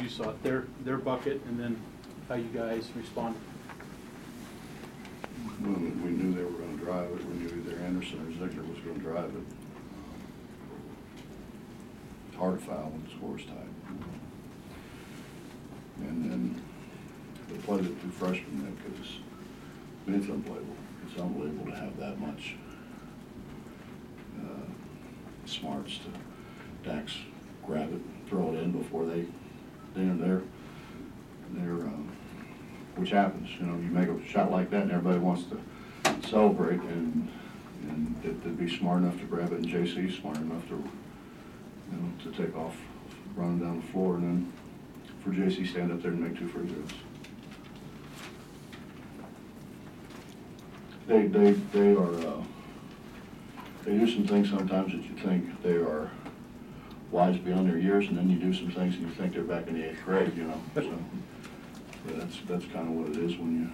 you saw it, their bucket, and then how you guys responded? Well, we knew they were going to drive it. We knew either Anderson or Ziegler was going to drive it. It's hard to foul when the score's tied. And then they played it through freshmen then, because it's unplayable. It's unbelievable to have that much smarts to Dax grab it, throw it in before they're which happens. You know, you make a shot like that and everybody wants to celebrate, and they'd be smart enough to grab it, and JC's smart enough to, you know, to take off running down the floor, and then for JC stand up there and make 2 free throws. They do some things sometimes that you think they are wise beyond their years, and then you do some things and you think they're back in the 8th grade, you know. So yeah, that's kind of what it is when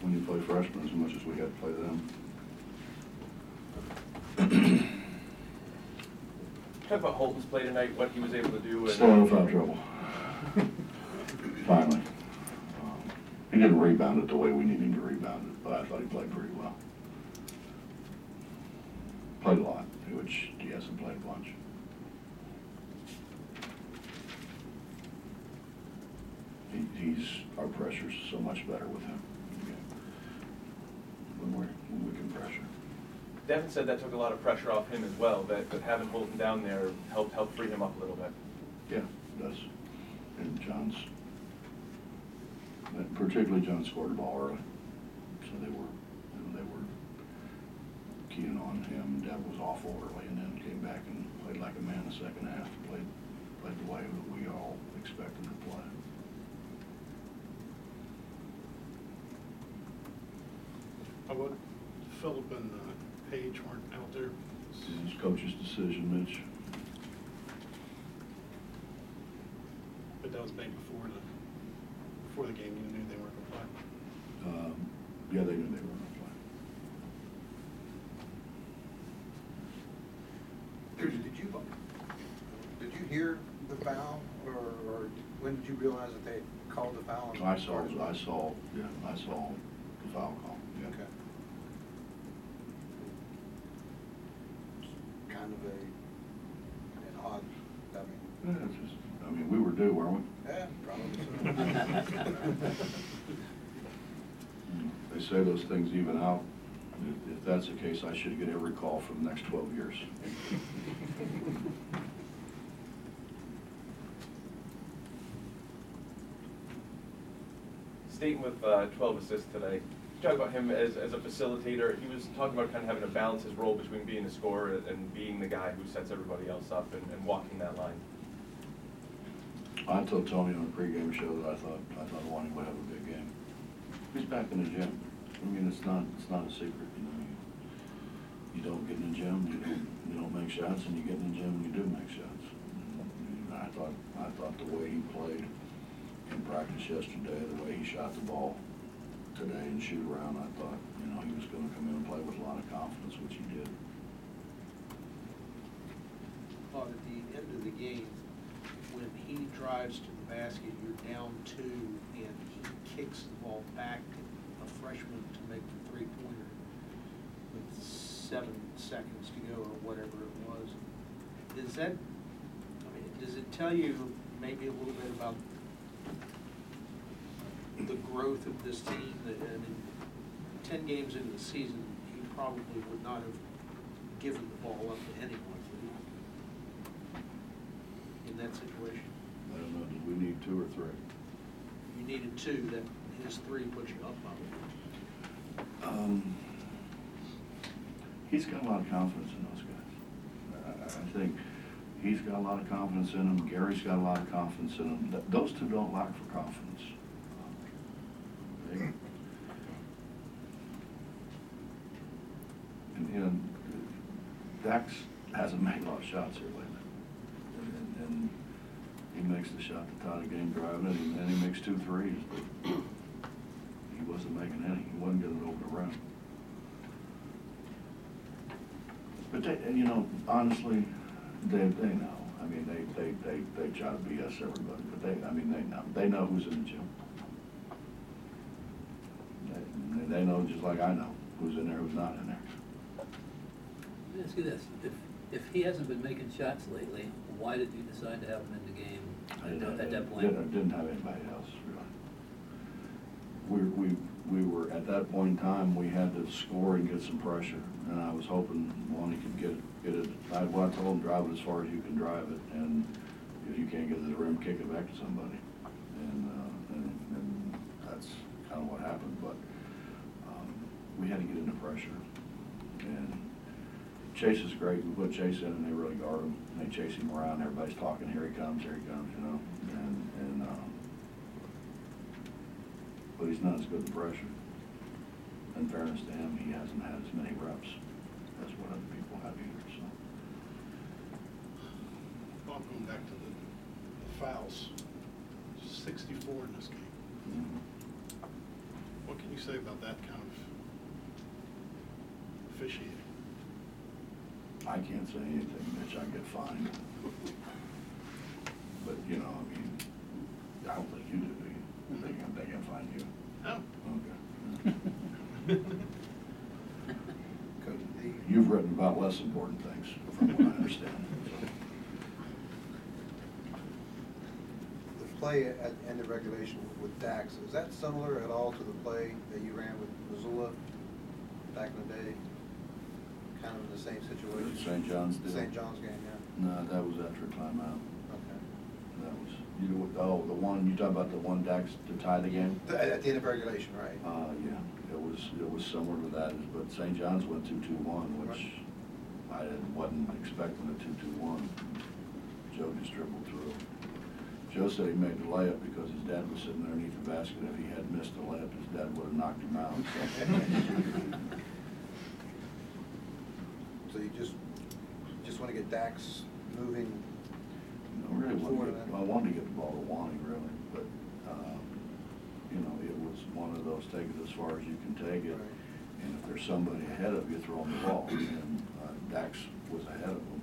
you play freshmen as much as we had to play them. Talk about Holton's play tonight, what he was able to do. Still in foul trouble. Finally. He didn't rebound it the way we need him to rebound it, but I thought he played pretty well. Played a lot, which he hasn't played a bunch. Our pressure's so much better with him when we can pressure. Devin said that took a lot of pressure off him as well, that having Holton down there helped free him up a little bit. Yeah, it does. And particularly John scored the ball early, so they were keying on him. Dev was awful early, and then came back and played like a man in the second half. Played the way that we all expected him to play. How about Phillip and Page weren't out there? It's his coach's decision, Mitch. But that was made before the game. You knew they weren't going to play. Yeah, they knew they were going to play. Did you hear the foul, or when did you realize that they called the foul? I saw the foul call. Yeah. Okay. Kind of an odd. Yeah, we were due, weren't we? Yeah, probably so. They say those things even out. If that's the case, I should get every call for the next 12 years. Staten with 12 assists today. Talk about him as a facilitator. He was talking about kind of having to balance his role between being a scorer and being the guy who sets everybody else up and walking that line. I told Tony on a pregame show that I thought Wonnie would have a big game. He's back in the gym. I mean, it's not a secret. You know, you don't get in the gym, you don't make shots, and you get in the gym and you do make shots. And I thought the way he played in practice yesterday, the way he shot the ball today and shoot around, I thought, you know, he was going to come in and play with a lot of confidence, which he did. But at the end of the game, when he drives to the basket, you're down 2, and he kicks the ball back to a freshman to make the three-pointer with 7 seconds to go or whatever it was. Does it tell you maybe a little bit about the growth of this team? That, 10 games into the season, he probably would not have given the ball up to anyone in that situation. I don't know, did we need 2 or 3? You needed 2, that his 3 put you up on. He's got a lot of confidence in those guys. I think he's got a lot of confidence in them. Gary's got a lot of confidence in them. Those 2 don't lack for confidence. And Dax hasn't made a lot of shots here lately. And he makes the shot to tie the game driving it, and then he makes 2 threes. But he wasn't making any. He wasn't getting it over the rim. But they, you know, honestly, they know. I mean, they try to BS everybody, but they know who's in the gym. They know just like I know who's in there, who's not in there. Let me ask you this, if he hasn't been making shots lately, why did you decide to have him in the game at that point? Didn't have anybody else, really. We were, at that point in time, we had to score and get some pressure, and I was hoping Wonnie could get it. I told him, drive it as far as you can drive it, and if you can't get to the rim, kick it back to somebody. And that's kind of what happened, but we had to get into pressure. And Chase is great. We put Chase in and they really guard him. And they chase him around. Everybody's talking, here he comes, you know. But he's not as good at pressure. In fairness to him, he hasn't had as many reps as what other people have either, so. Bob, going back to the fouls, 64 in this game. Mm-hmm. What can you say about that kind of officiating? I can't say anything, Mitch, I get fined. But, you know, I mean, I don't think you do, do you? They can find you. No. Okay. You've written about less important things, from what I understand. The play at the end of regulation with Dax, is that similar at all to the play that you ran with Missoula back in the day? Kind of in the same situation? St. John's deal? St. John's game, yeah. No, that was after a timeout. Okay. That was, the one, you talking about the one Dax to tie the game? At the end of regulation, right? Yeah, it was similar to that, but St. John's went 2-2-1, which I wasn't expecting a 2-2-1. Joe just dribbled through. Joe said he made the layup because his dad was sitting underneath the basket. If he had missed the layup, his dad would have knocked him out. So you just want to get Dax moving? I really I wanted to get the ball to Wonnie, really, but, you know, it was one of those, take it as far as you can take it. Right. And if there's somebody ahead of you, throw him the ball. And Dax was ahead of him.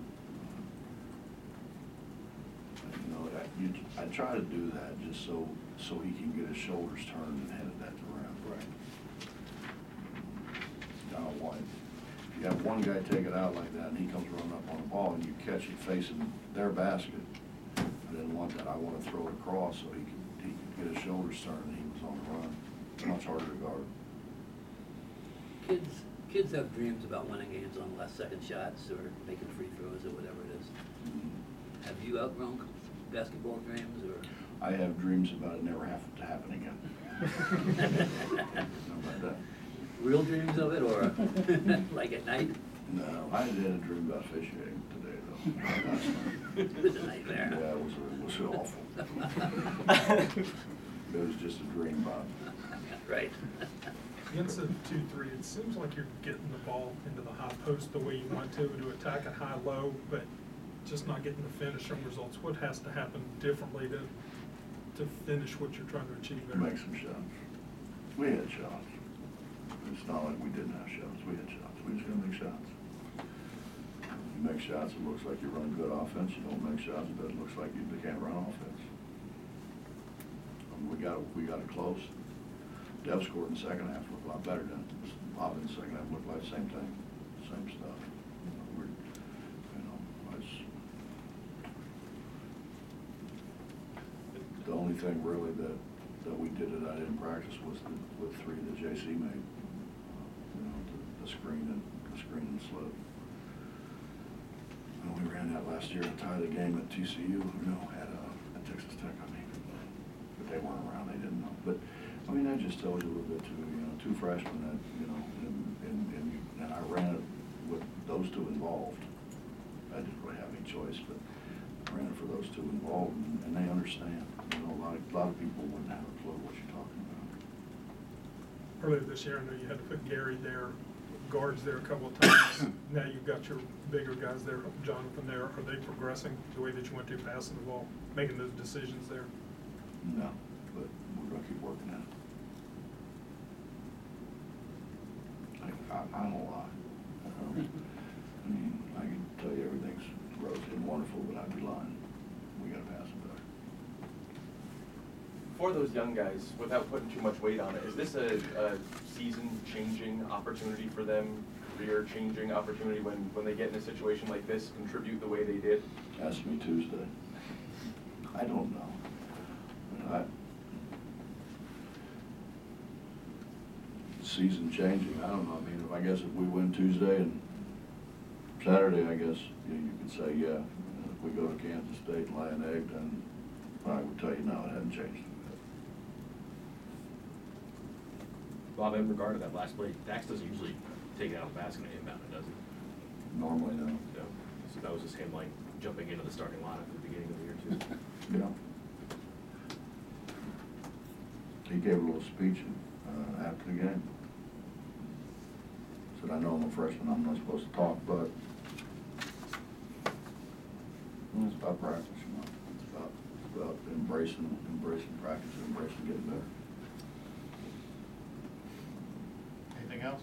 You know, I try to do that just so he can get his shoulders turned and headed at the rim. Right. I don't want it. If you have one guy take it out like that and he comes running up on the ball and you catch it facing their basket, I didn't want that. I want to throw it across so he could get his shoulders turned and he was on the run. It's much harder to guard. Kids have dreams about winning games on last second shots or making free throws or whatever it is. Mm-hmm. Have you outgrown basketball dreams or? I have dreams about it never having to happen again. How about that? Real dreams of it or like at night? No, I had a dream about officiating today, though. It was a nightmare. Yeah, it was awful. It was just a dream, Bob. Right. Against the 2-3, it seems like you're getting the ball into the high post the way you want to attack it high-low, but just not getting the finishing results. What has to happen differently to finish what you're trying to achieve there? Make some shots. We had shots. It's not like we didn't have shots. We had shots. We just gotta make shots. You make shots, it looks like you run good offense. You don't make shots, it looks like you can't run offense. We got it close. Dev scored in the second half, looked a lot better than Bob in the second half, looked like the same thing, same stuff. The only thing really that we did that I didn't practice was with three that JC made. The screen and slip. And we ran that last year to tie the game at TCU, at Texas Tech, but they weren't around, they didn't know. But I mean, that just tells you a little bit too. Two freshmen that and I ran it with those two involved. I didn't really have any choice, but I ran it for those two involved, and they understand. A lot of people wouldn't have a clue what you're talking about. Earlier this year, I know you had to put Gary there, guards there a couple of times. Now you've got your bigger guys there, Jonathan there. Are they progressing the way that you went to passing the ball, making those decisions there? No, but we're going to keep working at it. I don't lie. I mean, I can tell you everything's rosy and wonderful, but I'd be lying. For those young guys, without putting too much weight on it, is this a season-changing opportunity for them, career-changing opportunity when they get in a situation like this, contribute the way they did? Ask me Tuesday. I don't know. Season changing, I don't know. I mean, I guess if we win Tuesday and Saturday, I guess you could say, yeah. If we go to Kansas State and lay an egg, then I would tell you, no, it hasn't changed. Bob, in regard to that last play, Dax doesn't usually take it out of the basket and inbound it, does he? Normally, no. No. So that was just him like jumping into the starting lineup at the beginning of the year too. Yeah. He gave a little speech after the game. Said, I know I'm a freshman, I'm not supposed to talk, but it's about practice, you know. It's about embracing practice, embracing getting better. Anything else?